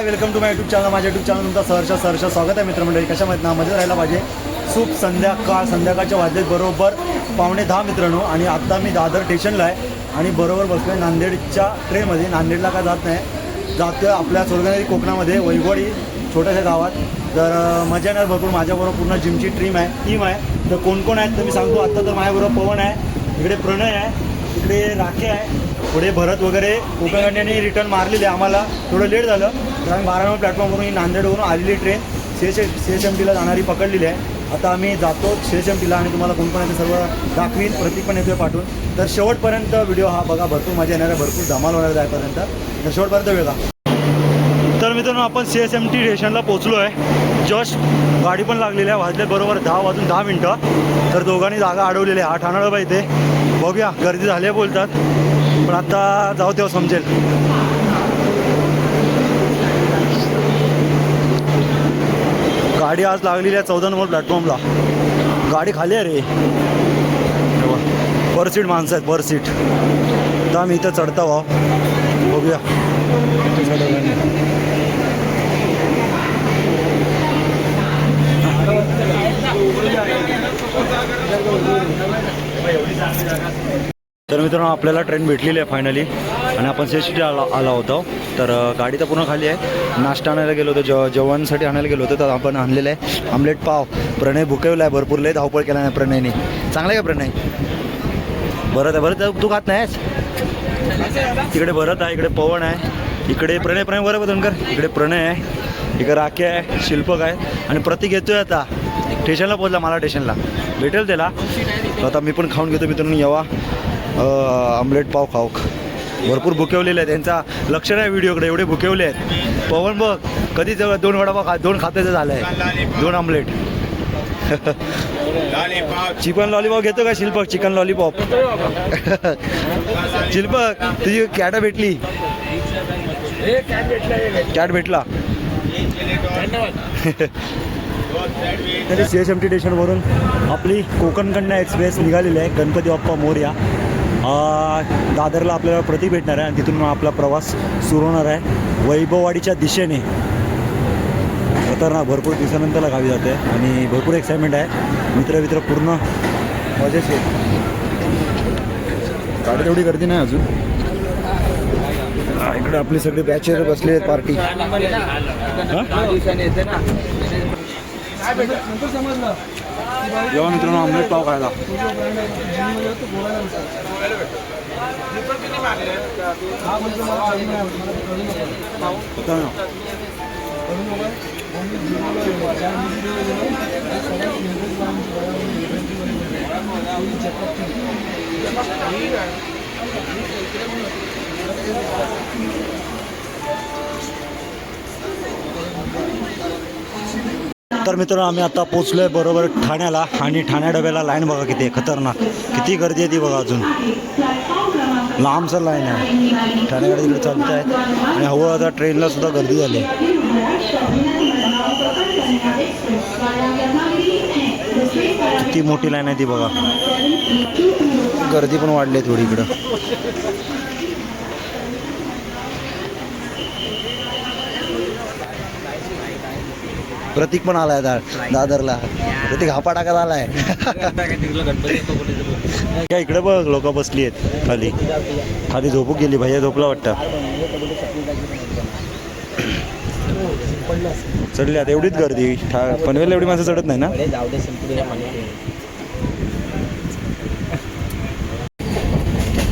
High welcome to my YouTube channel. माझ्या YouTube channel तुमचं सहर्ष स्वागत आहे मित्रमंडळी. कशा माहीत ना मजेत राहायला पाहिजे. सूप संध्याकाळच्या वाजलेत बरोबर 9:45 मित्रांनो. आणि आत्ता मी दादर स्टेशनला आहे आणि बरोबर बसलो आहे नांदेडच्या ट्रेनमध्ये. नांदेडला काय जात नाही, जातो आहे आपल्या सोरगणेरी कोकणामध्ये वैभववाडी छोट्याशा गावात. तर मजा येणार भरपूर. माझ्याबरोबर पूर्ण जिमची टीम आहे. तर कोण कोण आहेत तर मी सांगतो. आत्ता तर माझ्याबरोबर पवन आहे, इकडे प्रणय आहे, इकडे राखे आहे, पुढे भरत वगैरे. कोकणकंड्याने रिटर्न मारलेले आम्हाला थोडं लेट झालं तर आम्ही 12 नंबर प्लॅटफॉर्मवरून ही नांदेडवरून आलेली ट्रेन CHMTला जाणारी पकडलेली आहे. आता आम्ही जातो CHMTला आणि तुम्हाला कोण कोण आहे ते सर्व दाखवीन. प्रतीक पण येतोय पाठवून. तर शेवटपर्यंत व्हिडिओ हा बघा, भरपूर मजा येणार आहे, भरपूर धमाल होणार जायपर्यंत. तर शेवटपर्यंत वेळ का. तर मित्रांनो आपण CHMT स्टेशनला पोहोचलो आहे. जस्ट गाडी पण लागलेली आहे. वाजले बरोबर 10:10. तर दोघांनी जागा अडवलेली आहे. हा ठाणा डबा इथे बघूया, गर्दी झाली आहे बोलतात, पण आता जाऊ तेव्हा समजेल. गाडी आज लागलेली आहे 14 नंबर प्लॅटफॉर्मला. गाडी खाली आहे रे, पर सीट माणसं आहेत, पर सीट. तर आम्ही इथं चढता व्हा, बघूया. तर मित्रांनो आपल्याला ट्रेन भेटलेली आहे फायनली आणि आपण CHMT आला होतो. तर गाडी तर पूर्ण खाली आहे. नाश्ता आणायला गेलो होतो, जेवणासाठी आणायला गेलो होतो. तर आपण आणलेलं आहे आमलेट पाव. प्रणय भुकेवला आहे भरपूर, लय धावपळ केला नाही प्रणयने. चांगलं आहे का प्रणय? बरं आहे. बरं तू खात नाहीस? तिकडे भरत आहे, इकडे पवन आहे, इकडे प्रणय बरोबर दोनकर. इकडे प्रणय आहे, इकडे राखे आहे, शिल्पक आहे आणि प्रतीक येतोय. आता स्टेशनला पोहोचला, मला स्टेशनला भेटेल त्याला. आता मी पण खाऊन घेतो मित्रांनो. येवा आमलेट पाव खाऊ. भरपूर भुकेवलेले आहेत, त्यांचा लक्ष नाही व्हिडिओकडे, एवढे भुकेवले आहेत. पवन बघ कधी 2 वडापाव 2 खात्याचं झालं आहे, 2 आमलेट. चिकन लॉलीपॉप घेतो का शिल्पक? Chicken lollipop. शिल्पक तुझी कॅट भेटली, कॅट भेटला. तरी CHMT स्टेशनवरून आपली कोकण कन्या एक्सप्रेस निघालेली आहे. गणपती बाप्पा मोरया. दादरला आपल्याला प्रतीक भेटणार आहे आणि तिथून आपला प्रवास सुरू होणार आहे वैभववाडीच्या दिशेने. खतरनाक, भरपूर दिवसानंतरला गावी जाते आणि भरपूर एक्साइटमेंट आहे. मित्र पूर्ण मजेशीर. गाडी तेवढी गर्दी नाही अजून. इकडे आपली सगळी बॅचेर बसले आहेत पार्टी. जेव्हा मित्रांनो आमलेट पाव खायला. तर मित्रांनो आम्ही आता पोचलो आहे बरोबर ठाण्याला आणि ठाण्या डब्याला लाईन बघा किती आहे, खतरनाक. किती गर्दी आहे ती बघा, अजून लांबसर लाईन आहे. ठाण्याकडे तिकडे चालत आहे आणि हवं आता ट्रेनला सुद्धा गर्दी झाली आहे. किती मोठी लाईन आहे ती बघा. गर्दी पण वाढली आहे थोडी इकडं. प्रतीक पण आलाय दादरला. प्रतीक हापा टाकत आलाय. काय इकडे बघ लोक बसली आहेत खाली. खाली झोपू गेली, भैया झोपला वाटतं. चढली आता एवढीच गर्दी. पनवेलला एवढी माणसं चढत नाही ना.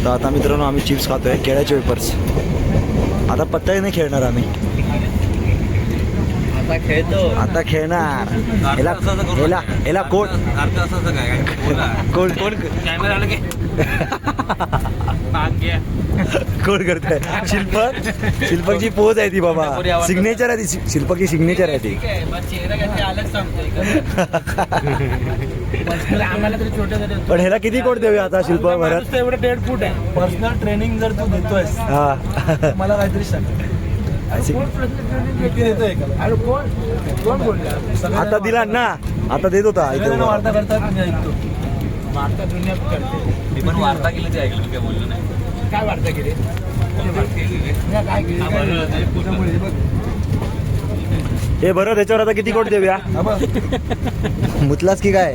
तर आता मित्रांनो आम्ही चिप्स खातोय, केळ्याचे वेपर्स. आता पत्ता नाही खेळणार आम्ही, आता खेळणार. याला कोण कोण करतोय? शिल्पकची पोज आहे ती बाबा, सिग्नेचर आहे ती. शिल्पकची सिग्नेचर आहे ती. पण ह्याला किती कोट देऊया आता शिल्प? भरत एवढं 1.5 फूट आहे. पर्सनल ट्रेनिंग जर तू देतोयस हा मला काहीतरी सांग. आता दिला ना, आता देत होता. वार्ता करतात ऐकतो. वार्ता दुनिया करते. मी पण वार्ता केली ते ऐकलं, काय बोललो नाही. काय वार्ता केली? काय केली? काय केली? हे बरं त्याच्यावर आता किती कोट देऊया मुतलास की काय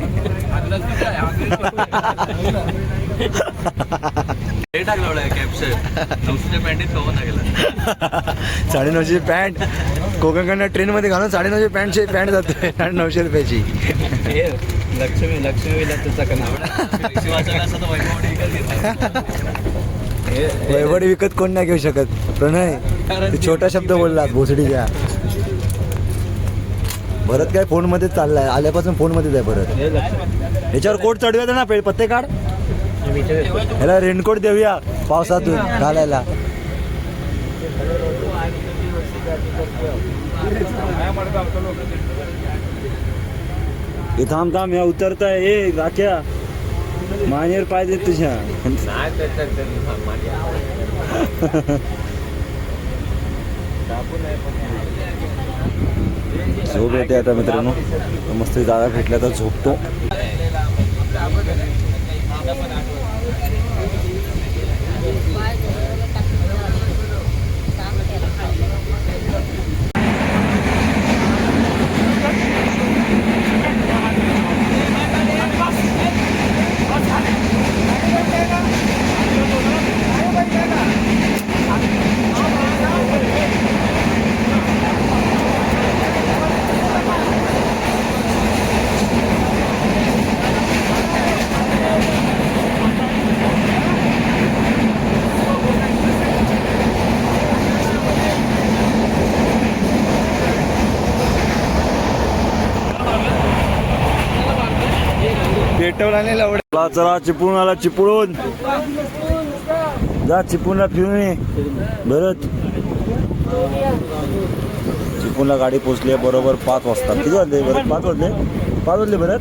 हे टाकलं कॅप्शन 900 पॅन्टीत खाऊन गेला 950 पॅन्ट कोकणकडनं ट्रेनमध्ये घालून 950 पॅन्ट जातोय 900 रुपयाची लक्ष्मी त्याचा वैभव विकत कोण नाही घेऊ शकत प्रणय ते छोटा शब्द बोलला भोसडीच्या भरत काय फोन मध्ये चाललाय आल्यापासून फोन मध्येच आहे भरत याच्यावर कोट चढूया ना पत्ते काढ ह्याला रेनकोट देऊया पावसातून घालायला हे थांब या उतरताय हे राख्या मानेर पाहिजे तुझ्या झोप येते आता मित्रांनो मस्त जागा भेटल्या तर झोपतो पेटवला नाही लावडा चला चिपळूण आला चिपळूण जा चिपळूणला फिरून ये भरत चिपळूणला गाडी पोचली आहे बरोबर 5 वाजता किती वाजले भरत 5 वाजले भरत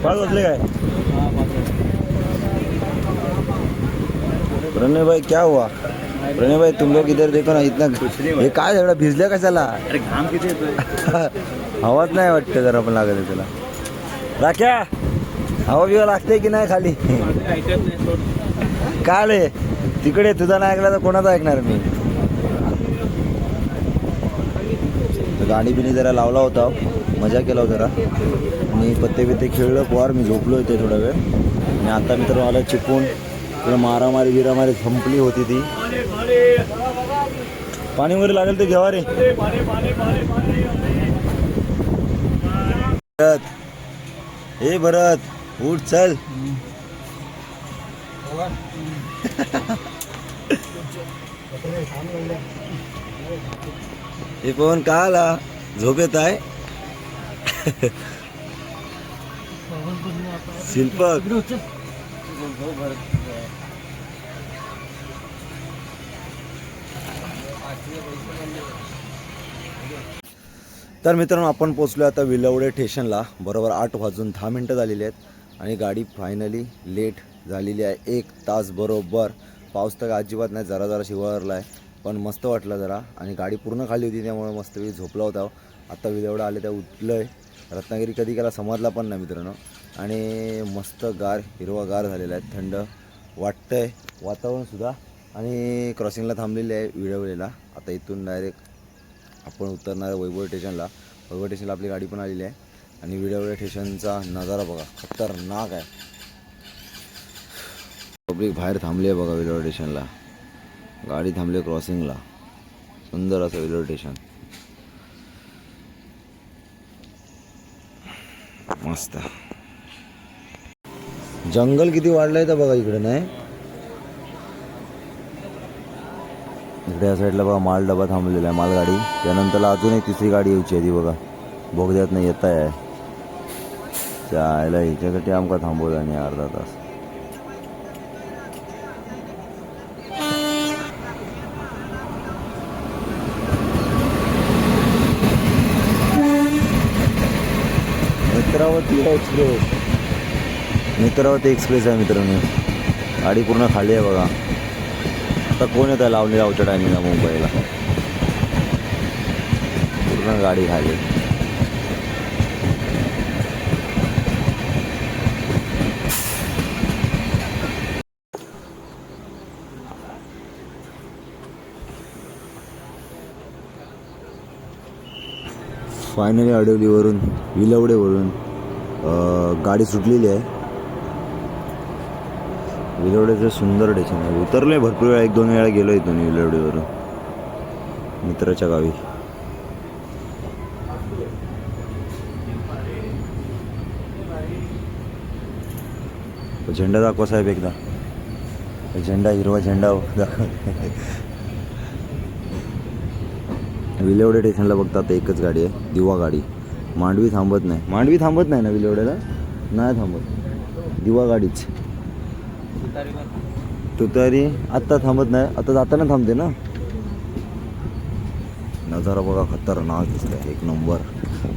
5 वाजले काय प्रणय भाई क्या हुआ प्रणय भाई तुम लोग इधर देखो ना इतना हे काय सगळं भिजल्या कशाला अरे घाम किती येतोय हवाच नाही वाटतं जरा पण लागत त्याला राख्या हवा बिवा लागते की नाही खाली काल तिकडे तुझा नाही ऐकला तर कोणाचा ऐकणार मी गाणी बिणी जरा लावला होता मजा केला होता जरा आणि पत्ते बित्ते खेळलं पोहार मी झोपलो होते थोडा वेळ आणि आता मित्र आलं चिपून थोडं मारामारी बिरामारी संपली होती ती पाणी वगैरे लागेल ते घ्यावा रे हे भरत उठ चल हे पवन का आला झोप येत आहे शिल्पक तर मित्रांनो आपण पोचलो आता विलवडे स्टेशनला बरोबर 8:10 झालेली आहेत आणि गाडी फायनली लेट झालेली आहे 1 तास बरोबर पाऊस तर अजिबात नाही जरा शिवरला आहे पण मस्त वाटलं जरा आणि गाडी पूर्ण खाली होती त्यामुळे मस्त झोपला होता आता विलवडा आले त्या उठलं आहे रत्नागिरी कधी केला समजला पण नाही मित्रांनो आणि मस्त हिरवा गार झालेला आहे थंड वाटतं आहे वातावरणसुद्धा आणि क्रॉसिंगला थांबलेली आहे विळवलेला आता इथून डायरेक्ट आपण उतरणार आहे वैभव स्टेशनला आपली गाडी पण आलेली आहे आणि विळवले स्टेशनचा नजारा बघा खतरनाक आहे पब्लिक बाहेर थांबली आहे बघा विळवले स्टेशनला गाडी थांबली क्रॉसिंगला सुंदर असं विळवले स्टेशन मस्त जंगल किती वाढलंय तर बघा इकडे नाही इकडे या साईडला बघा माल डबा थांबलेला आहे मालगाडी त्यानंतर अजून एक तिसरी गाडी यायची आहे ती बघा बोगद्यात नाही येत आहे चायला हिच्यासाठी आमका थांबवलं आणि अर्धा तास नेत्रावती एक्सप्रेस आहे मित्रांनो गाडी पूर्ण खाली आहे बघा आता कोण येतं लावच्या टायमिंगला मुंबईला पूर्ण गाडी खाली फायनली आडवलीवरून विलवडेवरून गाडी सुटलेली आहे. विलवडेचं सुंदर स्टेशन आहे. उतरलो आहे भरपूर वेळा, 1-2 वेळा गेलो इथून विलवडेवरून मित्राच्या गावी. झेंडा दाखवा साहेब एकदा. झेंडा, हिरवा झेंडा दाखव. विलवडे स्टेशनला बघता आता एकच गाडी आहे, दिवा गाडी. मांडवी थांबत नाही. मांडवी थांबत नाही ना विलवड्याला? नाही थांबत, दिवा गाडीच. तुतारी आत्ता थांबत नाही, आता जाताना थांबते ना. नजारा बघा खतरनाक दिसतंय, एक नंबर.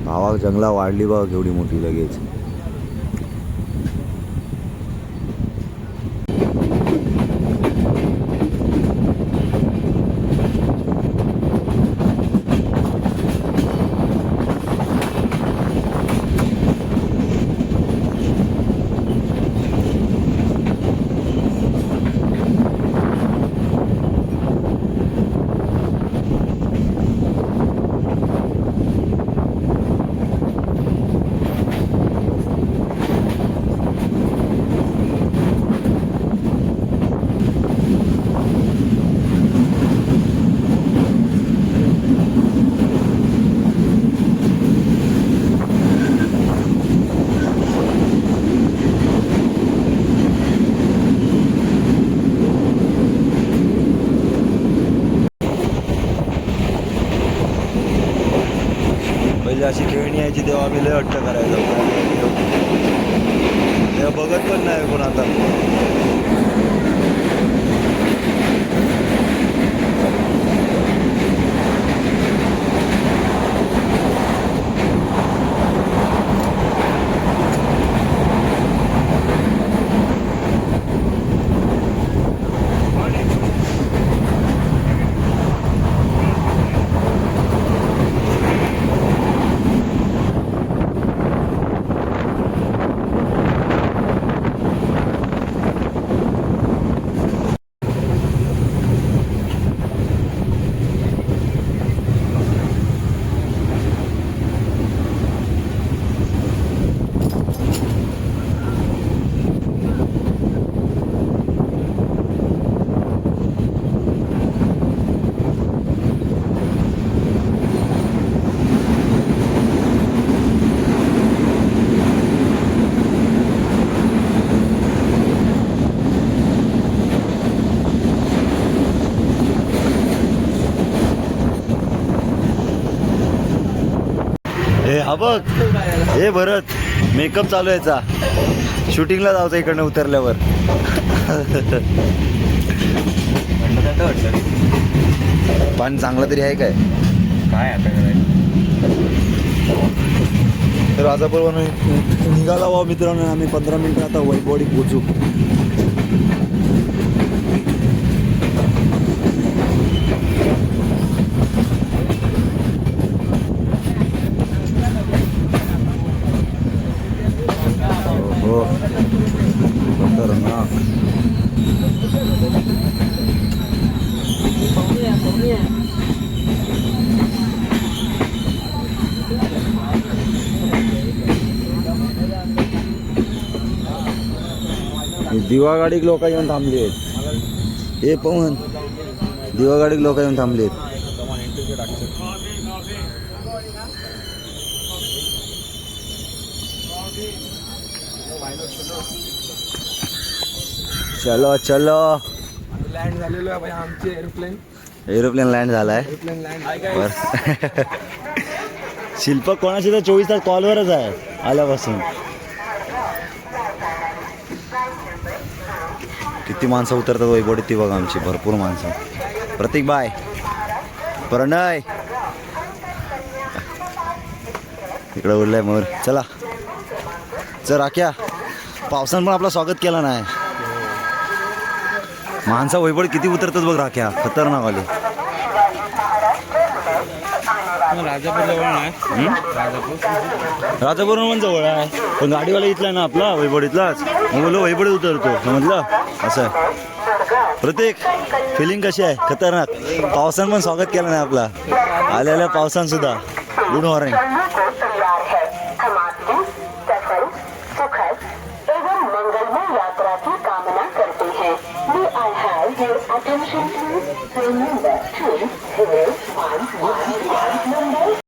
गावा जंगला वाढली बघा केवढी मोठी लगेच. पहिले अशी खेळणी यायची तेव्हा आम्ही लय हट्ट करायचो. तेव्हा बघत पण नाही कोण आता. हा बघ, हे भरत मेकअप चालू यायचा. शूटिंगला जायचं इकडनं उतरल्यावर. पाणी चांगलं तरी आहे काय? काय आता करायचं? तर राजापूर निघाला वा मित्रांनो. आम्ही 15 मिनिटं आता वैभवडी पोचू. हो खतरनाक. दिवा गाडी लोक येऊन थांबली आहेत. हे पवन, दिवा गाडी लोक येऊन थांबली आहेत. चलो चलो, लँड झालेलो आहे भाई आमची एरोप्लेन. एरोप्लेन लँड झालाय. Aeroplane land. शिल्पक कोणाशी तर 24 तास कॉलवरच आहे आल्यापासून. किती माणसं उतरतात वैभवडीत ती बघा आमची, भरपूर माणसं. प्रतीक बाय, प्रणय इकडं उरलाय मोर. चला चल राख्या, पावसानं पण आपलं स्वागत केलं नाही. माणसा वैभवडीत किती उतरतात बघ राख्या, खतरनाक आले. राजापूर जवळ नाही. राजापूरहून पण जवळ आहे, पण गाडीवाला इथला ना आपला वैभवडीतलाच. मग बोललो वैभवडीत उतरतो, समजलं असं. प्रत्येक फिलिंग कशी आहे? खतरनाक. पावसानं पण स्वागत केलं नाही आपला, आलेल्या पावसान सुद्धा. Good morning.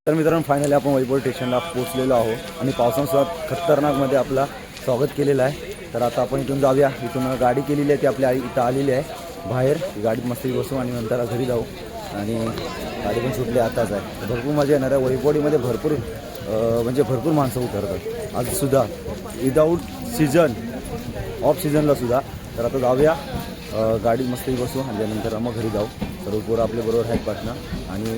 तर मित्रांनो फायनली आपण वैभव स्टेशनला पोहोचलेलो आहोत आणि पावसासुद्धा खतरनाकमध्ये आपला स्वागत केलेलं आहे. तर आता आपण इथून जाऊया. इथून गाडी केलेली आहे ती आपल्या इथं आलेली आहे बाहेर. गाडीत मस्त बसू आणि नंतर घरी जाऊ. आणि गाडी पण सुटली आताच आहे. भरपूर मजा येणार आहे. वैभववाडीमध्ये भरपूर म्हणजे भरपूर माणसं उतरतात आजसुद्धा विदाऊट सीझन ऑफ सीझनला सुद्धा. तर आता जाऊया गाडीत मस्त बसू आणि त्यानंतर मग घरी जाऊ. सर्व पोरं आपल्याबरोबर आहेत पाठणं आणि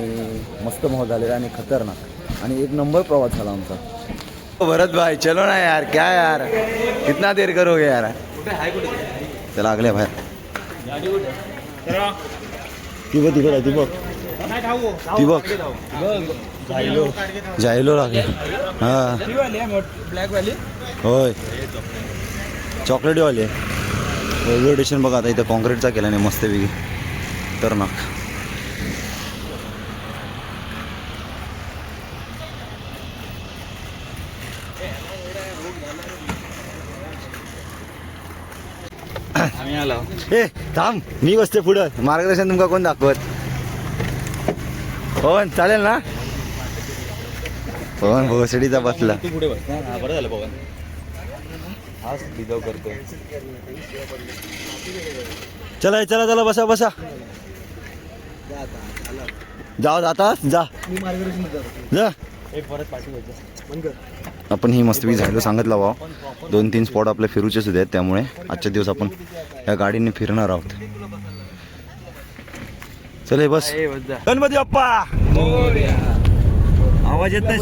मस्त माहोल झालेला आणि खतरनाक आणि एक नंबर प्रवास झाला आमचा. भरत भाई चलो ना यार, क्या यार कितना देर करोगे यार. चला लागले बाहेर. ती बघ तिकडे ती बघ ती बघ जायलो लागले. हां ब्लॅकवाली होय चॉकलेटवाले. रेल्वे स्टेशन बघा आता इथं कॉन्क्रीटचा केला नाही मस्तपैकी खतरनाक. आम्ही आलो. ए थांब मी बसते पुढं. मार्गदर्शन तुमका कोण दाखवत. पवन चालेल ना. पवन भोसडीचा बसला. तू पुढे बस. हा बरं झालं पवन. हाच डिझर्व करतो. चला चला चला बसा बसा. जाओ जाता जा जा. आपण ही मस्तपैकी झायलो सांगितलं भाऊ. 2-3 स्पॉट आपले फिरूचे सुद्धा आहेत. त्यामुळे आजच्या दिवस आपण या गाडीने फिरणार आहोत. चले बस. गणपती बाप्पा. आवाज येत नाही.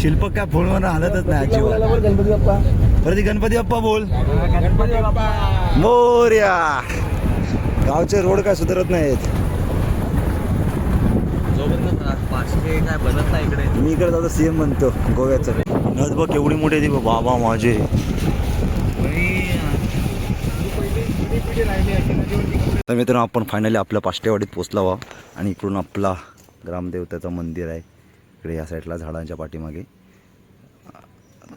शिल्पक काय फोनवर हालतच नाही अजिबात. गणपती बाप्पा. परत गणपती बाप्पा बोल. गणपती बाप्पा. मोरया. गावचे रोड काय सुधारत नाहीत. पाचशे काय बनत नाही इकडे. मी इकडे आता सीएम म्हणतो गोव्याचं. नद बघ केवढी मोठी आहे ती बाबा माझे. तर मित्रांनो आपण फायनली आपल्या पाष्टेवाडीत पोचला व्हा आणि इकडून आपला ग्रामदेवताचं मंदिर आहे इकडे या साईडला झाडांच्या पाठीमागे.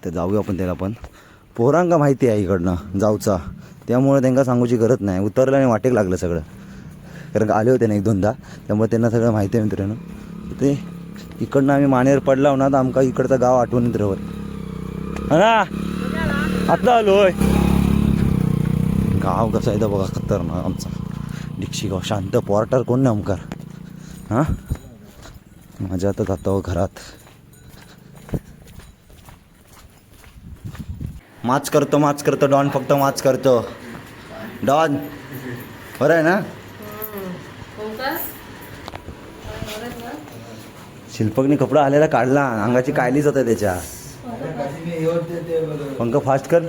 तर जाऊया आपण त्याला. पण पोरांका माहिती आहे इकडनं जाऊचा त्यामुळे त्यांना सांगूची गरज नाही. उतरलं आणि वाटेक लागलं सगळं. कारण का आले होते ना 1-2दा त्यामुळे त्यांना सगळं माहिती आहे मित्रांनो. ते इकडनं आम्ही मानेर पडला ना तर आमका इकडचं गाव आठवण येत राहत हा ना. आत्ता आलो होय. गाव कसं आहे तर बघा खतरनाक आमचा डिक्षी गाव. शांत पॉर्टर कोण नाही अमकार. हां मजा तर जातो घरात. माच करतो डॉन फक्त माच करतो. डॉन बरं आहे ना. शिल्पकने कपडा आलेला काढला. अंगाची कायलीच होतं त्याच्या. पंख फास्ट कर.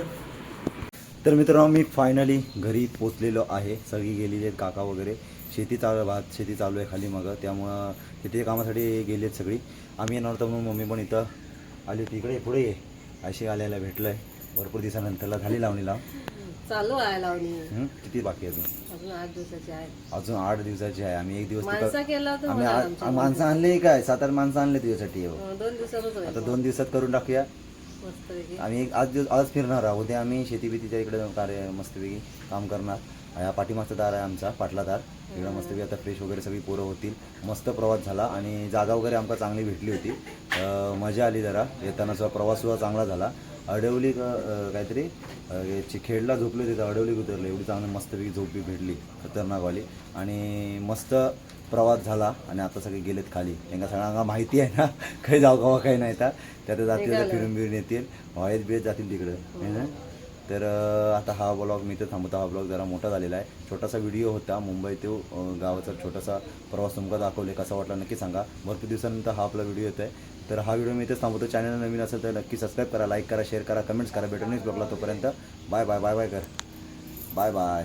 तर मित्रांनो मी फायनली घरी पोचलेलो आहे. सगळी गेलेली आहेत काका वगैरे. शेती चालू आहे खाली मग त्यामुळं तिथे कामासाठी गेली आहेत सगळी. आम्ही येणार होतो म्हणून मम्मी पण इथं आली होती. इकडे पुढे ये. अशी आल्याला भेटलं आहे भरपूर दिवसानंतरला. झाली लावणीला चालू आहे लावणी. किती बाकी आहे अजून 8 दिवसाची आहे. अजून 8 दिवसाची आहे. आम्ही 1 दिवस माणसं केला तर होणार आमच्या. माणसं आणले काय 7-8 माणसं आणले तुझ्यासाठी. 2 दिवसातच होईल. आता 2 दिवसात करून टाकूया. मस्तपैकी. आम्ही आज फिरणार आहोत. उद्या आम्ही शेतीबीतीच्या इकडे कार्य मस्तपैकी काम करणार. ह्या पाठीमागचा दार आहे आमचा पाटला दार. इकडं मस्तपैकी आता फ्रेश वगैरे सगळी पोरं होतील. मस्त प्रवास झाला आणि जागा वगैरे आमका चांगली भेटली होती. मजा आली जरा. येताना सुद्धा प्रवास सुद्धा चांगला झाला. अडवली काहीतरी खेडला झोपले होते तर अडवली उतरले. एवढी चांगली मस्तपैकी झोपी भेटली खतरनाकवाली आणि मस्त प्रवास झाला. आणि आता सगळे गेलेत खाली. त्यांना सगळ्यांना माहिती आहे ना काही जाऊ गावा काही नाही तर त्यात जातील फिरून बिरून येतील. वायत बियत जातील तिकडं. तर आता हा ब्लॉग मी तर थांबवतो. हा ब्लॉग जरा मोठा झालेला आहे. छोटासा व्हिडिओ होता मुंबई ते गावाचा छोटासा प्रवास तुमका दाखवले. कसा वाटला नक्की सांगा. भरपूर दिवसानंतर हा आपला व्हिडिओ येतो आहे. तर हा व्हिडिओ मी इथेच थांबवतो. चॅनल नवीन असेल तर नक्की सबस्क्राईब करा, लाईक करा, शेअर करा, कमेंट्स करा. भेटू नेक्स्ट ब्लॉगला. तोपर्यंत बाय बाय बाय बाय कर. Bye bye.